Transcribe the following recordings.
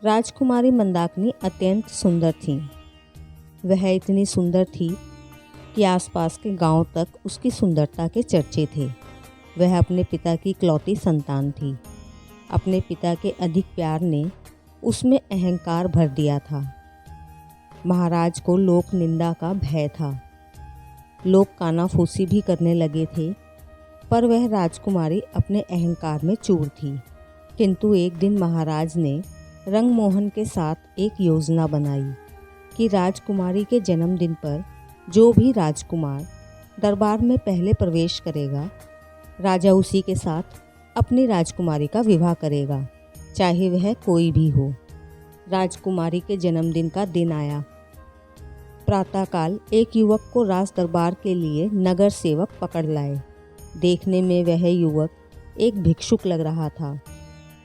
राजकुमारी मंदाकिनी अत्यंत सुंदर थी। वह इतनी सुंदर थी कि आसपास के गांव तक उसकी सुंदरता के चर्चे थे। वह अपने पिता की इकलौती संतान थी। अपने पिता के अधिक प्यार ने उसमें अहंकार भर दिया था। महाराज को लोक निंदा का भय था। लोग कानाफूसी भी करने लगे थे, पर वह राजकुमारी अपने अहंकार में चूर थी। किंतु एक दिन महाराज ने रंगमोहन के साथ एक योजना बनाई कि राजकुमारी के जन्मदिन पर जो भी राजकुमार दरबार में पहले प्रवेश करेगा, राजा उसी के साथ अपनी राजकुमारी का विवाह करेगा, चाहे वह कोई भी हो। राजकुमारी के जन्मदिन का दिन आया। प्रातःकाल एक युवक को राज दरबार के लिए नगर सेवक पकड़ लाए। देखने में वह युवक एक भिक्षुक लग रहा था,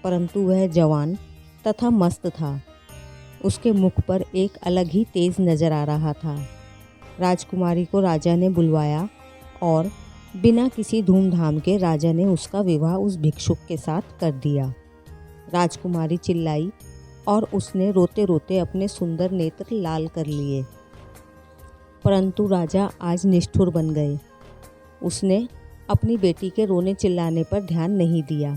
परंतु वह जवान तथा मस्त था। उसके मुख पर एक अलग ही तेज नजर आ रहा था। राजकुमारी को राजा ने बुलवाया और बिना किसी धूमधाम के राजा ने उसका विवाह उस भिक्षुक के साथ कर दिया। राजकुमारी चिल्लाई और उसने रोते रोते अपने सुंदर नेत्र लाल कर लिए। परंतु राजा आज निष्ठुर बन गए। उसने अपनी बेटी के रोने चिल्लाने पर ध्यान नहीं दिया।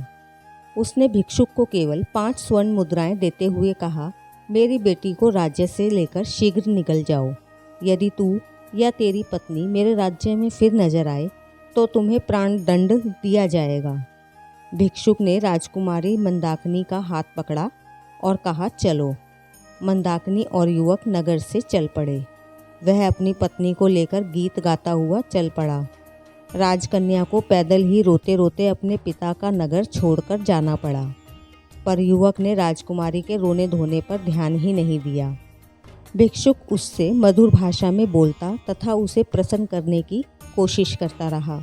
उसने भिक्षुक को केवल 5 स्वर्ण मुद्राएं देते हुए कहा, मेरी बेटी को राज्य से लेकर शीघ्र निकल जाओ। यदि तू या तेरी पत्नी मेरे राज्य में फिर नजर आए तो तुम्हें प्राण दंड दिया जाएगा। भिक्षुक ने राजकुमारी मंदाकिनी का हाथ पकड़ा और कहा, चलो। मंदाकिनी और युवक नगर से चल पड़े। वह अपनी पत्नी को लेकर गीत गाता हुआ चल पड़ा। राजकन्या को पैदल ही रोते रोते अपने पिता का नगर छोड़कर जाना पड़ा, पर युवक ने राजकुमारी के रोने धोने पर ध्यान ही नहीं दिया। भिक्षुक उससे मधुर भाषा में बोलता तथा उसे प्रसन्न करने की कोशिश करता रहा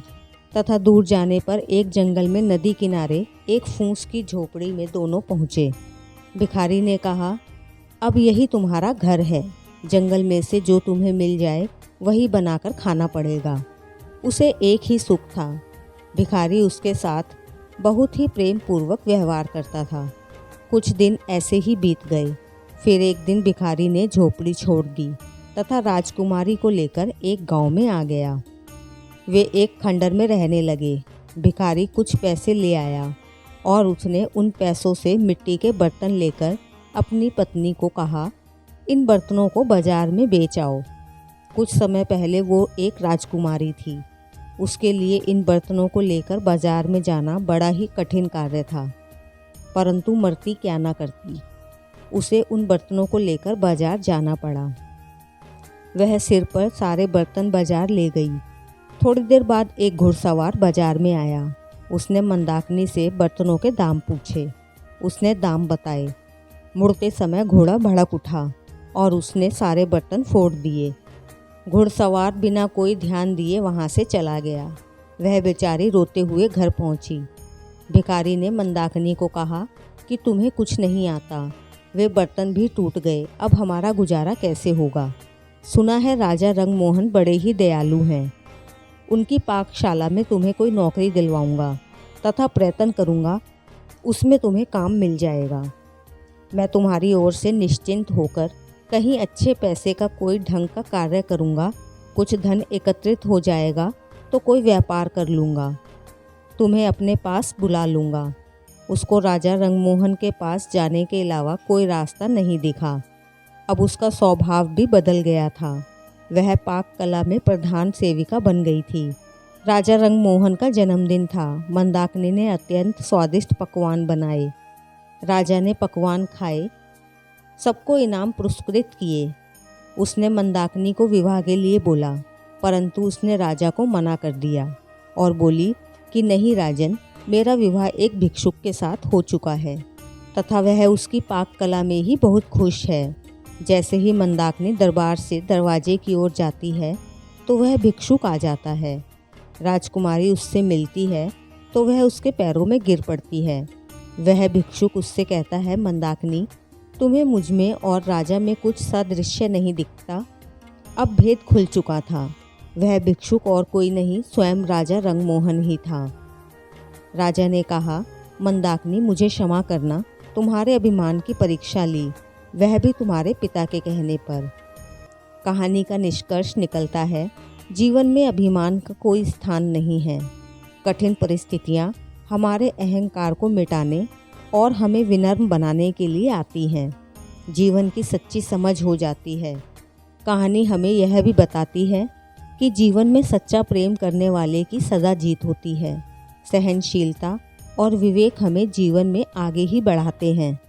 तथा दूर जाने पर एक जंगल में नदी किनारे एक फूस की झोपड़ी में दोनों पहुँचे। भिखारी ने कहा, अब यही तुम्हारा घर है। जंगल में से जो तुम्हें मिल जाए वही बनाकर खाना पड़ेगा। उसे एक ही सुख था, भिखारी उसके साथ बहुत ही प्रेम पूर्वक व्यवहार करता था। कुछ दिन ऐसे ही बीत गए। फिर एक दिन भिखारी ने झोपड़ी छोड़ दी तथा राजकुमारी को लेकर एक गांव में आ गया। वे एक खंडर में रहने लगे। भिखारी कुछ पैसे ले आया और उसने उन पैसों से मिट्टी के बर्तन लेकर अपनी पत्नी को कहा, इन बर्तनों को बाजार में बेच आओ। कुछ समय पहले वो एक राजकुमारी थी। उसके लिए इन बर्तनों को लेकर बाजार में जाना बड़ा ही कठिन कार्य था, परंतु मरती क्या ना करती। उसे उन बर्तनों को लेकर बाजार जाना पड़ा। वह सिर पर सारे बर्तन बाजार ले गई। थोड़ी देर बाद एक घुड़सवार बाजार में आया। उसने मंदाकिनी से बर्तनों के दाम पूछे। उसने दाम बताए। मुड़ते समय घोड़ा भड़क उठा और उसने सारे बर्तन फोड़ दिए। घुड़सवार बिना कोई ध्यान दिए वहाँ से चला गया। वह बेचारी रोते हुए घर पहुँची। भिखारी ने मंदाकिनी को कहा कि तुम्हें कुछ नहीं आता, वे बर्तन भी टूट गए, अब हमारा गुजारा कैसे होगा। सुना है राजा रंगमोहन बड़े ही दयालु हैं। उनकी पाकशाला में तुम्हें कोई नौकरी दिलवाऊंगा तथा प्रयत्न करूंगा, उसमें तुम्हें काम मिल जाएगा। मैं तुम्हारी ओर से निश्चिंत होकर कहीं अच्छे पैसे का कोई ढंग का कार्य करूंगा। कुछ धन एकत्रित हो जाएगा तो कोई व्यापार कर लूँगा। तुम्हें अपने पास बुला लूँगा। उसको राजा रंगमोहन के पास जाने के अलावा कोई रास्ता नहीं दिखा। अब उसका स्वभाव भी बदल गया था। वह पाक कला में प्रधान सेविका बन गई थी। राजा रंगमोहन का जन्मदिन था। मंदाकिनी ने अत्यंत स्वादिष्ट पकवान बनाए। राजा ने पकवान खाए, सबको इनाम पुरस्कृत किए। उसने मंदाकिनी को विवाह के लिए बोला, परंतु उसने राजा को मना कर दिया और बोली कि नहीं राजन, मेरा विवाह एक भिक्षुक के साथ हो चुका है तथा वह उसकी पाक कला में ही बहुत खुश है। जैसे ही मंदाकिनी दरबार से दरवाजे की ओर जाती है तो वह भिक्षुक आ जाता है। राजकुमारी उससे मिलती है तो वह उसके पैरों में गिर पड़ती है। वह भिक्षुक उससे कहता है, मंदाकिनी, तुम्हें मुझ में और राजा में कुछ सादृश्य नहीं दिखता। अब भेद खुल चुका था। वह भिक्षुक और कोई नहीं, स्वयं राजा रंगमोहन ही था। राजा ने कहा, मंदाकिनी, मुझे क्षमा करना, तुम्हारे अभिमान की परीक्षा ली, वह भी तुम्हारे पिता के कहने पर। कहानी का निष्कर्ष निकलता है, जीवन में अभिमान का कोई स्थान नहीं है। कठिन परिस्थितियाँ हमारे अहंकार को मिटाने और हमें विनम्र बनाने के लिए आती हैं। जीवन की सच्ची समझ हो जाती है। कहानी हमें यह भी बताती है कि जीवन में सच्चा प्रेम करने वाले की सदा जीत होती है। सहनशीलता और विवेक हमें जीवन में आगे ही बढ़ाते हैं।